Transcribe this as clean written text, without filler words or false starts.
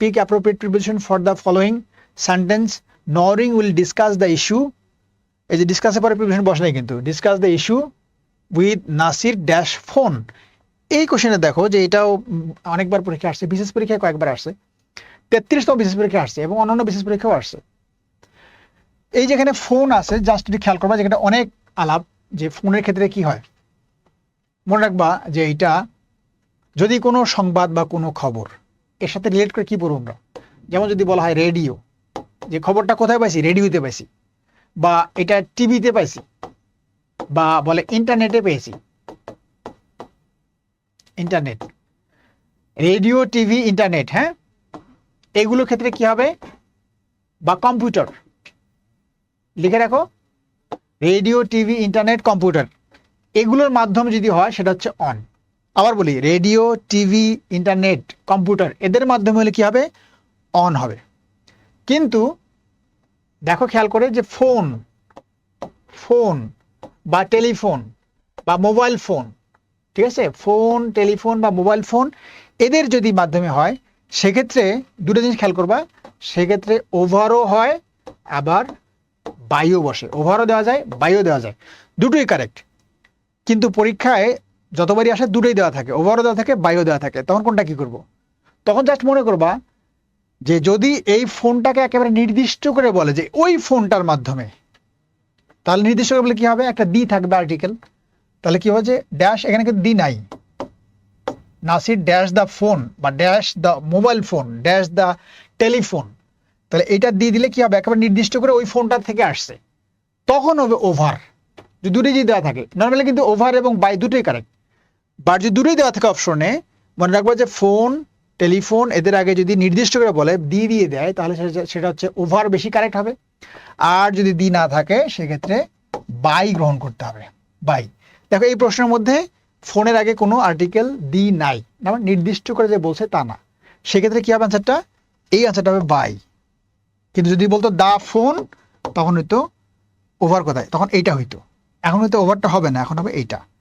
Pick appropriate preposition for the following sentence. নরিং will discuss the issue, এই যে ডিসকাসের পরে প্রিপোজিশন বসে নাই কিন্তু, discuss the issue with Nasir dash phone. এই কোশ্চেনে দেখো যে এটাও অনেকবার পরীক্ষা আসছে, বিশেষ পরীক্ষায় কয়েকবার আসছে, 33তম বিশেষ পরীক্ষা আসছে এবং অন্যান্য বিশেষ পরীক্ষাও আসছে। এই যেখানে ফোন আছে, জাস্ট একটু খেয়াল করবা, যেখানে অনেক আলাপ যে ফোনের ক্ষেত্রে কি হয়। মনে রাখবা যে এটা যদি কোনো সংবাদ বা কোনো খবর এর সাথে রিলেট করে কি পড়বো আমরা, যেমন যদি বলা হয় রেডিও, যে খবরটা কোথায় পাইছি, রেডিওতে পাইছি, বা এটা টিভিতে পাইছি, বা বলে ইন্টারনেটে পেয়েছি। ইন্টারনেট, রেডিও, টিভি, ইন্টারনেট, হ্যাঁ, এগুলোর ক্ষেত্রে কি হবে, বা কম্পিউটার, লিখে রাখো, রেডিও, টিভি, ইন্টারনেট, কম্পিউটার, এগুলোর মাধ্যমে যদি হয় সেটা হচ্ছে অন। আবার বলি, রেডিও, টিভি, ইন্টারনেট, কম্পিউটার, এদের মাধ্যমে হলে কি হবে, অন হবে। কিন্তু দেখো খেয়াল করে যে ফোন, ফোন বা টেলিফোন বা মোবাইল ফোন, ঠিক আছে, ফোন, টেলিফোন বা মোবাইল ফোন, এদের যদি মাধ্যমে হয় সেক্ষেত্রে দুটো জিনিস খেয়াল করবা, সেক্ষেত্রে ওভারও হয়, আবার বাইও বসে। ওভারও দেওয়া যায়, বাইও দেওয়া যায়, দুটোই কারেক্ট। কিন্তু পরীক্ষায় যতবারই আসে দুটোই দেওয়া থাকে, ওভারও দেওয়া থাকে, বাইও দেওয়া থাকে। তখন কোনটা কি করব, তখন জাস্ট মনে করবা যে যদি এই ফোনটাকে একেবারে নির্দিষ্ট করে বলে যে ওই ফোনটার মাধ্যমে, তাহলে নির্দিষ্ট করে বলে কি হবে, একটা দি থাকবে আর্টিকেল, তাহলে কি হবে যে ড্যাশ, এখানে কিন্তু দি নাই, নাসির ড্যাশ দ্য ফোন বা dash the mobile phone dash the telephone, তাহলে এটা দিয়ে দিলে কি হবে, একেবারে নির্দিষ্ট করে ওই ফোনটা থেকে আসছে, তখন হবে ওভার। যদি দুটোই যদি দেওয়া থাকে, নর্মালি কিন্তু ওভার এবং বাই দুটোই কারেক্ট, বাট যদি দুটোই দেওয়া থাকে অপশনে, মনে রাখবো যে ফোন, টেলিফোন, এদের আগে যদি নির্দিষ্ট করে বলে দিয়ে দেয়, তাহলে সেটা হচ্ছে ওভার বেশি কারেক্ট হবে। আর যদি দি না থাকে সেক্ষেত্রে বাই গ্রহণ করতে হবে, বাই। দেখো এই প্রশ্নের মধ্যে ফোনের আগে কোনো আর্টিকেল দি নাই, মানে নির্দিষ্ট করে যে বলছে তা না, সেক্ষেত্রে কি হবে অ্যান্সারটা, এই অ্যান্সারটা হবে বাই। কিন্তু যদি বলতো দা ফোন, তখন হয়তো ওভার কোথায়, তখন এইটা হইতো, এখন হয়তো ওভারটা হবে না, এখন হবে এইটা।